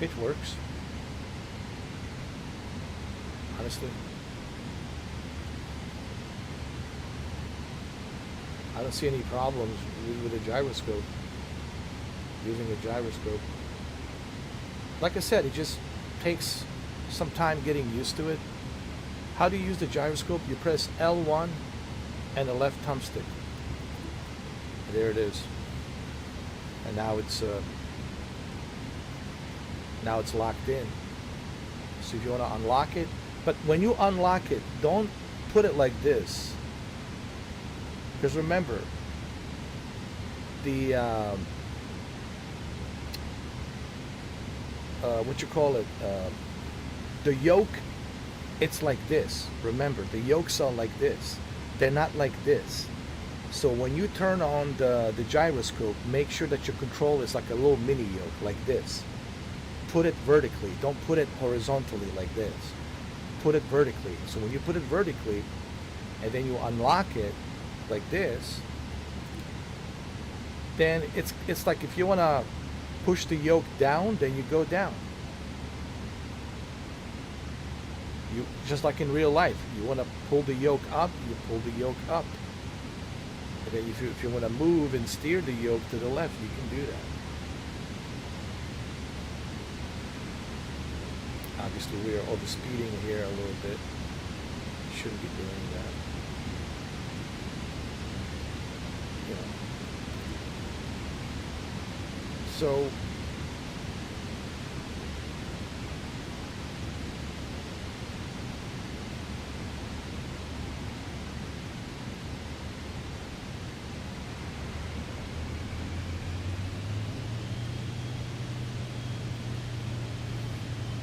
It works. Honestly. I don't see any problems with a gyroscope. Using a gyroscope. Like I said, it just takes some time getting used to it. How do you use the gyroscope? You press L1 and the left thumbstick. There it is. And now it's locked in. So if you want to unlock it, but when you unlock it, don't put it like this, because remember, the what you call it, the yoke, it's like this. Remember, the yokes are like this. They're not like this. So when you turn on the gyroscope, make sure that your control is like a little mini yoke, like this. Put it vertically. Don't put it horizontally like this. put it vertically. So when you put it vertically and then you unlock it like this, then it's like if you want to push the yoke down, then you go down. You just like in real life, you want to pull the yoke up, you pull the yoke up. And then if you want to move and steer the yoke to the left, you can do that. Obviously, we are overspeeding here a little bit. Shouldn't be doing that. You know. So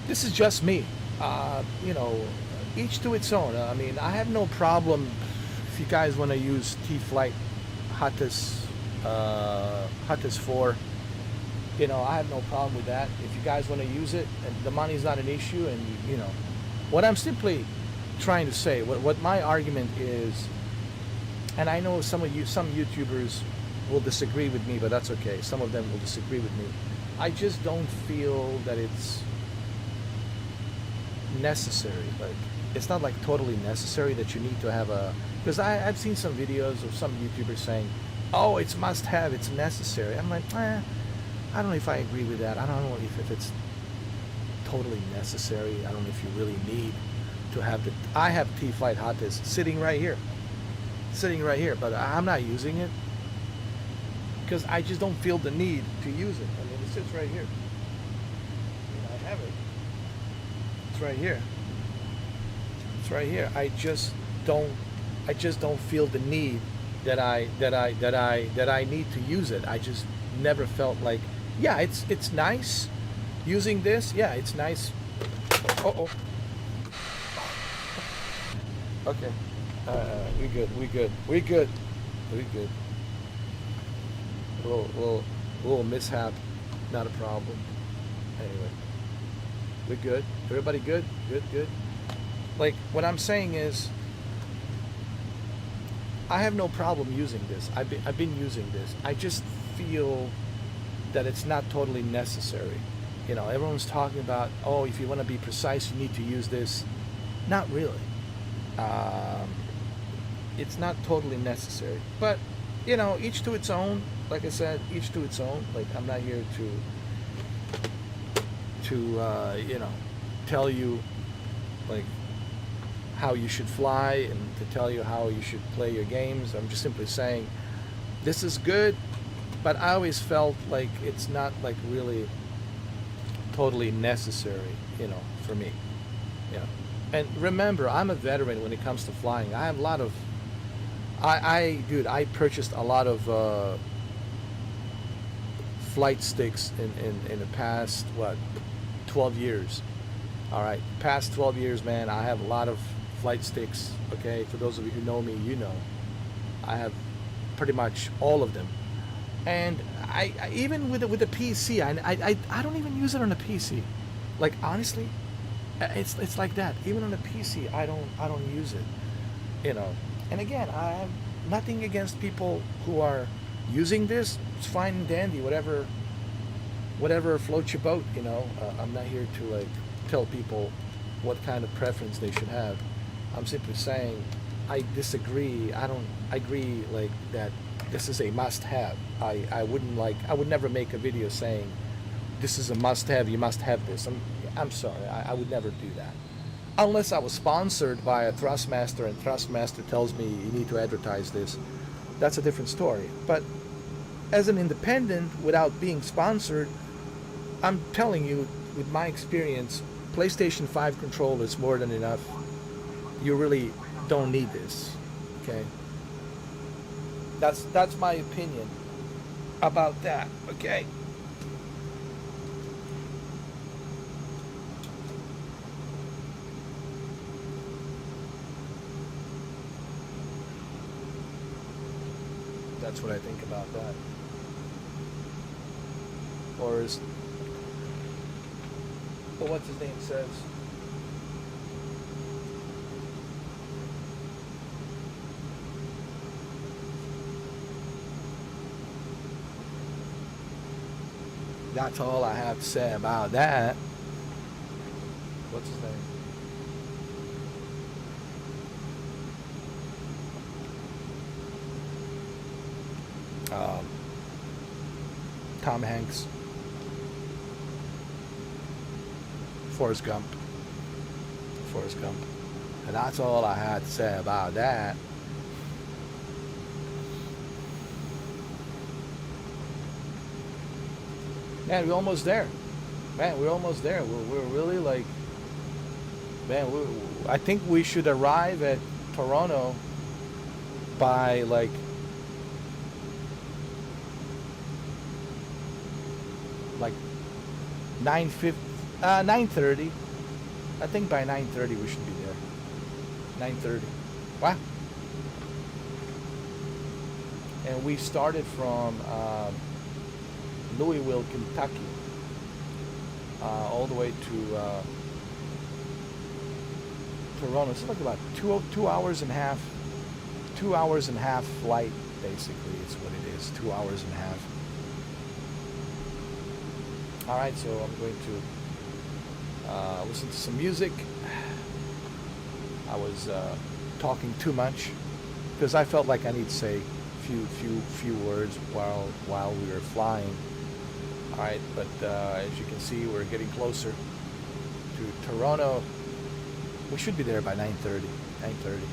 this is just me. You know, each to its own. I mean, I have no problem if you guys want to use T-Flight Hottest 4. You know, I have no problem with that. If you guys want to use it, and the money's not an issue, and you know, what I'm simply trying to say, what my argument is, and I know some YouTubers will disagree with me, but that's okay. Some of them will disagree with me. I just don't feel that it's necessary. Like, it's not like totally necessary that you need to have a, because I've seen some videos of some YouTubers saying, oh, it's must have, it's necessary. I'm like, I don't know if I agree with that. I don't know if it's totally necessary. I don't know if you really need to have the, I have T-Flight Hottest sitting right here, but I'm not using it because I just don't feel the need to use it. I mean, it sits right here. I have it. It's right here. It's right here. I just don't feel the need that I need to use it. I just never felt like, yeah, it's nice using this. Yeah, it's nice. Okay. We good. Little mishap, not a problem. Anyway, we're good. Everybody good? Good. Like, what I'm saying is, I have no problem using this. I've been using this. I just feel that it's not totally necessary. You know, everyone's talking about, oh, if you want to be precise, you need to use this. Not really. It's not totally necessary. But, you know, each to its own. Like I said, each to its own. Like, I'm not here to you know, tell you, like, how you should fly and to tell you how you should play your games. I'm just simply saying, this is good, but I always felt like it's not like really totally necessary, you know, for me. You know. And remember, I'm a veteran when it comes to flying. I have a lot of, dude, I purchased a lot of flight sticks in the past, 12 years. All right, past 12 years, man, I have a lot of flight sticks. Okay, for those of you who know me, you know, I have pretty much all of them. And I even with the PC, I don't even use it on the PC. Like, honestly, it's like that. Even on the PC, I don't use it. You know. And again, I have nothing against people who are using this. It's fine and dandy. Whatever floats your boat. You know. I'm not here to like tell people what kind of preference they should have. I'm simply saying I disagree. I agree like that this is a must-have. I would never make a video saying this is a must-have, you must have this. I'm sorry, I would never do that. Unless I was sponsored by a Thrustmaster and Thrustmaster tells me you need to advertise this. That's a different story. But as an independent, without being sponsored, I'm telling you, with my experience, PlayStation 5 controller is more than enough. You really don't need this, okay? That's my opinion about that, okay? That's what I think about that. Or what's his name says? That's all I have to say about that. What's his name? Tom Hanks. Forrest Gump. Forrest Gump. And that's all I had to say about that. Man, we're almost there. Man, we're almost there. We're really like, man, I think we should arrive at Toronto by like 9:30. I think by 9:30 we should be there. 9:30. Wow. And we started from Louisville, Kentucky, all the way to Toronto. It's like about 2 hours and a half. 2 hours and a half flight, basically, is what it is. 2 hours and a half. All right, so I'm going to listen to some music. I was talking too much because I felt like I need to say few words while we were flying. All right, but as you can see, we're getting closer to Toronto. We should be there by 9:30. 9:30.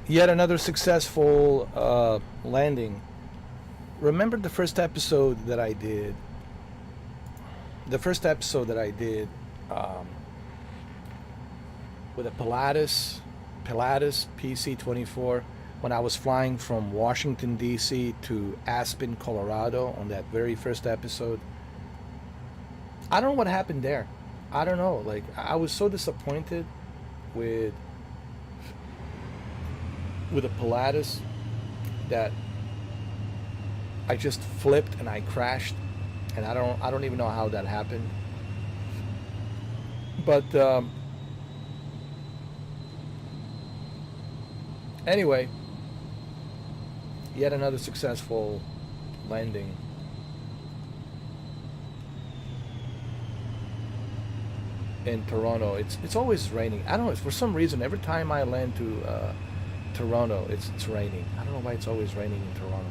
Yet another successful landing. Remember the first episode that I did? The first episode that I did with a Pilatus PC-24 when I was flying from Washington D.C. to Aspen, Colorado on that very first episode. I don't know what happened there. I don't know. Like, I was so disappointed with a Pilatus that I just flipped and I crashed, and I don't even know how that happened. But anyway, yet another successful landing. In Toronto. It's always raining. I don't know, for some reason every time I land to Toronto it's raining. I don't know why it's always raining in Toronto.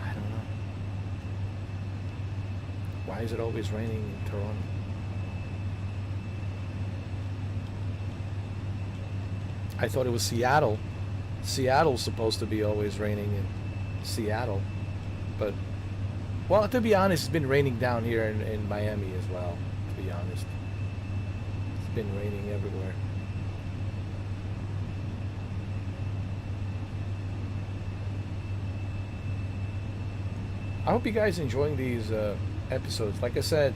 I don't know. Why is it always raining in Toronto? I thought it was Seattle. Seattle's supposed to be always raining in Seattle. But, well, to be honest, it's been raining down here in Miami as well, to be honest. It's been raining everywhere. I hope you guys enjoying these episodes. Like I said,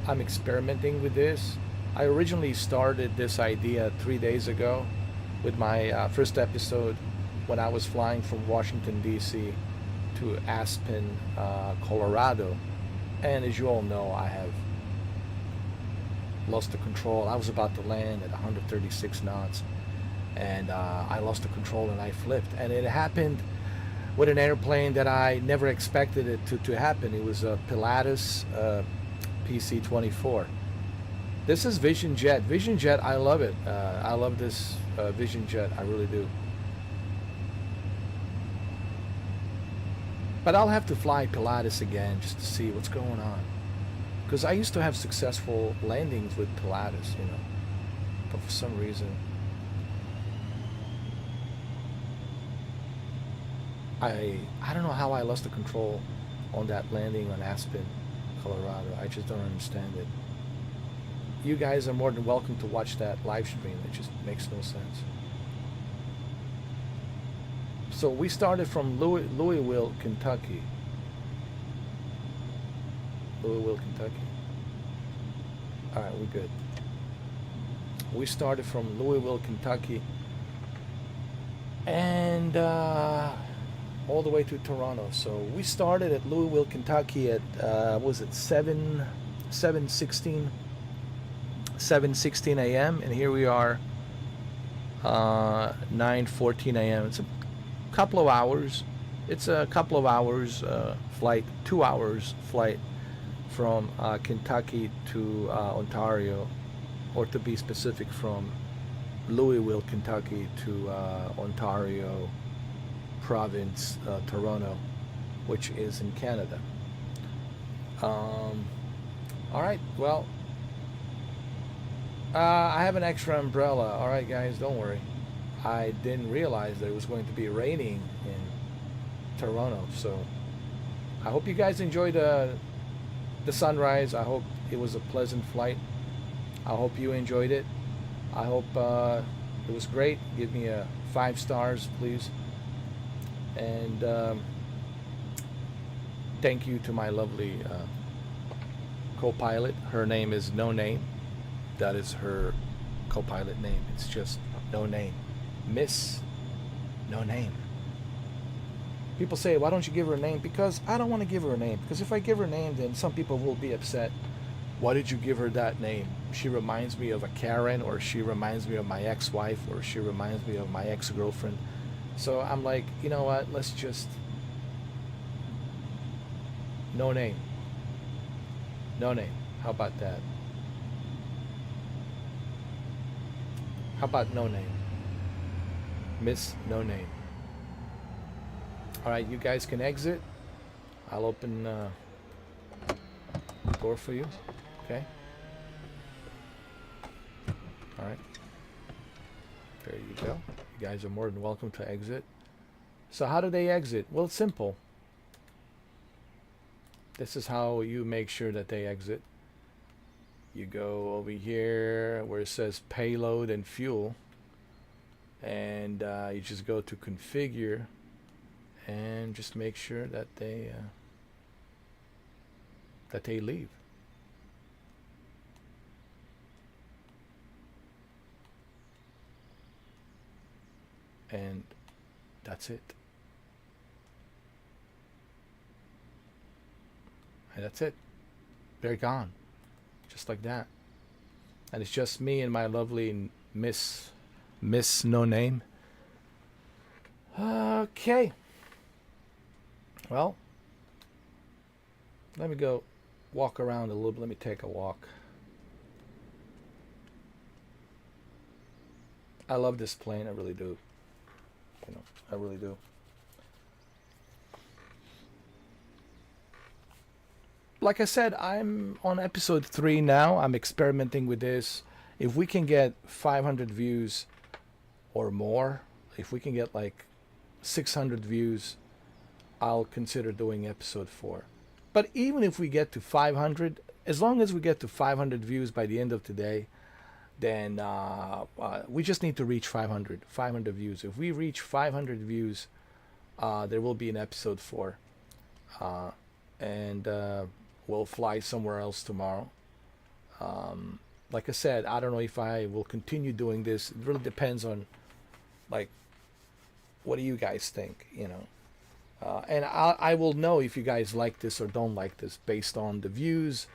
I'm experimenting with this. I originally started this idea 3 days ago with my first episode when I was flying from Washington D.C. to Aspen, Colorado, and as you all know, I have lost the control. I was about to land at 136 knots, and I lost the control and I flipped, and it happened with an airplane that I never expected it to happen. It was a Pilatus PC-24. This is Vision Jet. Vision Jet, I love it. I love this Vision Jet. I really do. But I'll have to fly Pilatus again just to see what's going on. Because I used to have successful landings with Pilatus, you know. But for some reason, I don't know how I lost the control on that landing on Aspen, Colorado. I just don't understand it. You guys are more than welcome to watch that live stream. It just makes no sense. So we started from Louisville, Kentucky. Louisville, Kentucky. All right, we're good. We started from Louisville, Kentucky, and all the way to Toronto. So we started at Louisville, Kentucky at was it 7:16 a.m. and here we are 9:14 a.m. It's a couple of hours. It's a couple of hours flight, 2 hours flight from Kentucky to Ontario, or to be specific, from Louisville, Kentucky to Ontario province, Toronto, which is in Canada. All right, well, I have an extra umbrella. All right, guys, don't worry. I didn't realize that it was going to be raining in Toronto, so I hope you guys enjoyed the sunrise. I hope it was a pleasant flight. I hope you enjoyed it. I hope it was great. Give me a 5 stars, please. And thank you to my lovely co-pilot. Her name is No Name. That is her co-pilot name. It's just No Name. Miss No Name. People say, why don't you give her a name? Because I don't want to give her a name. Because if I give her a name, then some people will be upset. Why did you give her that name? She reminds me of a Karen, or she reminds me of my ex-wife, or she reminds me of my ex-girlfriend. So I'm like, you know what? Let's just No Name. No Name. How about that? How about No Name? Miss No Name. All right, you guys can exit. I'll open the door for you. Okay. All right. There you go. You guys are more than welcome to exit. So how do they exit? Well, it's simple. This is how you make sure that they exit. You go over here where it says payload and fuel, and you just go to configure and just make sure that they leave. And that's it. And that's it. They're gone. Just like that. And it's just me and my lovely Miss No Name. Okay. Well, let me go walk around a little bit. Let me take a walk. I love this plane. I really do. You know, I really do. Like I said, I'm on episode 3 now. I'm experimenting with this. If we can get 500 views or more, if we can get like 600 views, I'll consider doing episode 4. But even if we get to 500, as long as we get to 500 views by the end of today, then we just need to reach 500 views. If we reach 500 views, there will be an episode 4. And we'll fly somewhere else tomorrow. Like I said, I don't know if I will continue doing this. It really depends on, like, what do you guys think, you know? And I will know if you guys like this or don't like this based on the views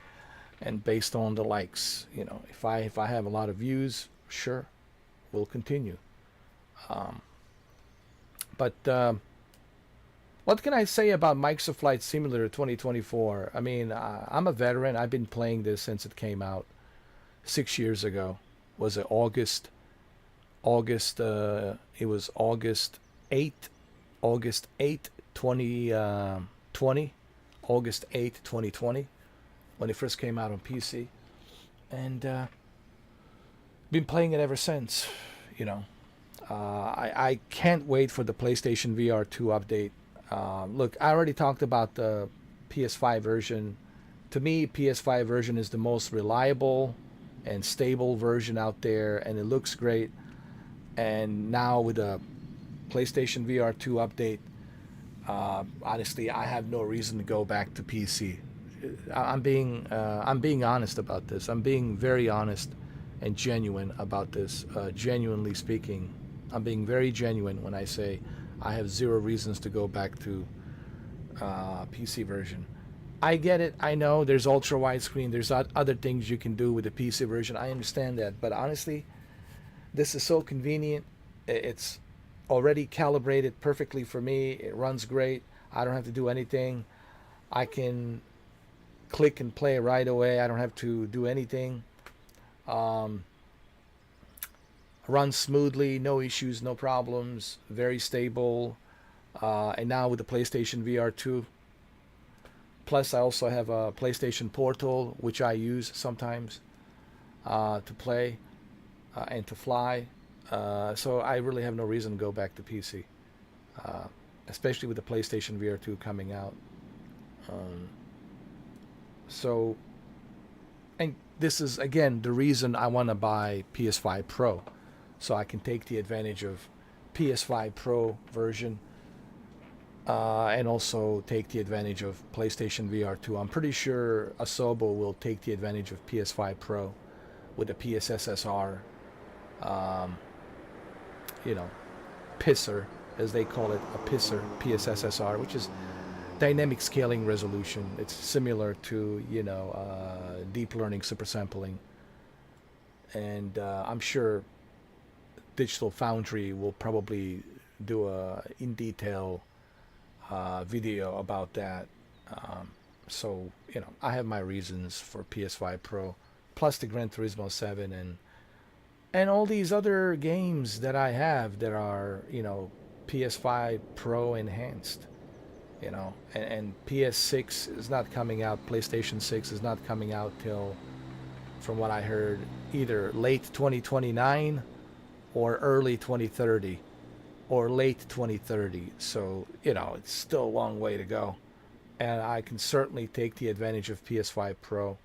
and based on the likes. You know, if I have a lot of views, sure, we'll continue. But what can I say about Microsoft Flight Simulator 2024? I mean, I'm a veteran. I've been playing this since it came out 6 years ago. Was it August? It was August 8th, 2020. August 8th, 2020, when it first came out on PC. And been playing it ever since, you know. I can't wait for the PlayStation VR 2 update. Look, I already talked about the PS5 version. To me, PS5 version is the most reliable and stable version out there, and it looks great. And now with the PlayStation VR 2 update, honestly, I have no reason to go back to PC. I'm being honest about this. I'm being very honest and genuine about this. Genuinely speaking, I'm being very genuine when I say I have zero reasons to go back to PC version. I get it. I know there's ultra widescreen. There's other things you can do with the PC version. I understand that. But honestly, this is so convenient. It's already calibrated perfectly for me. It runs great. I don't have to do anything. I can click and play right away. I don't have to do anything. Runs smoothly, no issues, no problems, very stable. And now with the PlayStation VR 2. Plus, I also have a PlayStation Portal, which I use sometimes to play and to fly. So I really have no reason to go back to PC, especially with the PlayStation VR 2 coming out. So, and this is, again, the reason I want to buy PS5 Pro. So I can take the advantage of PS5 Pro version and also take the advantage of PlayStation VR 2. I'm pretty sure Asobo will take the advantage of PS5 Pro with the PSSSR, you know, pisser, as they call it, a pisser, PSSSR, which is dynamic scaling resolution. It's similar to, you know, deep learning supersampling. And I'm sure Digital Foundry will probably do a in detail video about that. So, you know, I have my reasons for PS5 Pro, plus the Gran Turismo 7 and all these other games that I have that are, you know, PS5 Pro enhanced, you know, and PS6 is not coming out. PlayStation 6 is not coming out till, from what I heard, either late 2029 or early 2030. or late 2030. So, it's still a long way to go. And I can certainly take the advantage of PS5 Pro.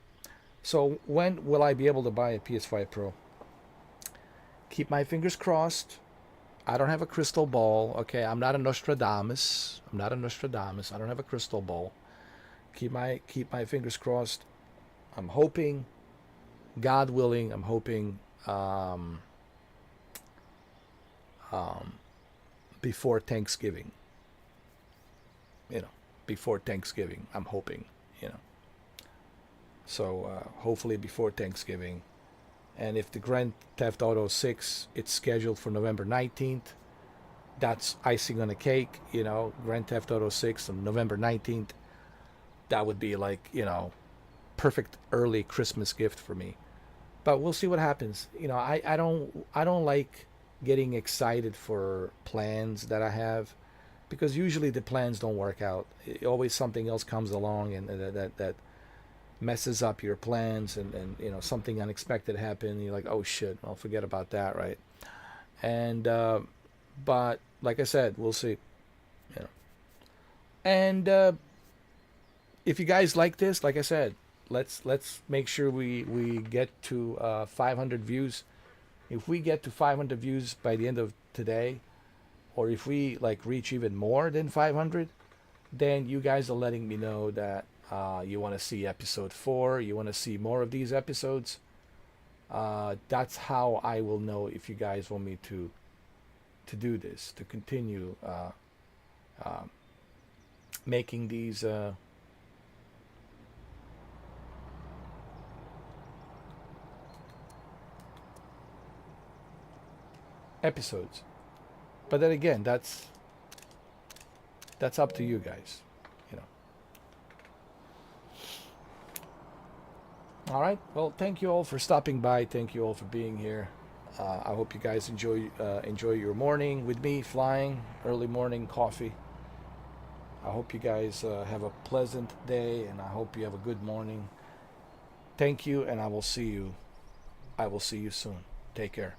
So, when will I be able to buy a PS5 Pro? Keep my fingers crossed. I don't have a crystal ball. Okay, I'm not a Nostradamus. I'm not a Nostradamus. I don't have a crystal ball. Keep my fingers crossed. I'm hoping, God willing, I'm hoping before Thanksgiving. You know, before Thanksgiving, I'm hoping. You know, so hopefully before Thanksgiving. And if the Grand Theft Auto 6, it's scheduled for November 19th, that's icing on the cake. Grand Theft Auto 6 on November 19th. That would be like, perfect early Christmas gift for me. But we'll see what happens. I don't like getting excited for plans that I have, because usually the plans don't work out. Always something else comes along and that messes up your plans, and something unexpected happened. You're like, oh shit, I'll forget about that, right? And but like I said, we'll see. You know. And if you guys like this, like I said, let's make sure we get to 500 views. If we get to 500 views by the end of today, or if we like reach even more than 500, then you guys are letting me know that you want to see episode 4, you want to see more of these episodes. That's how I will know if you guys want me to do this, to continue making these episodes. But then again, that's up to you guys. All right. Well, thank you all for stopping by. Thank you all for being here. I hope you guys enjoy your morning with me, flying, early morning coffee. I hope you guys have a pleasant day, and I hope you have a good morning. Thank you, and I will see you soon. Take care.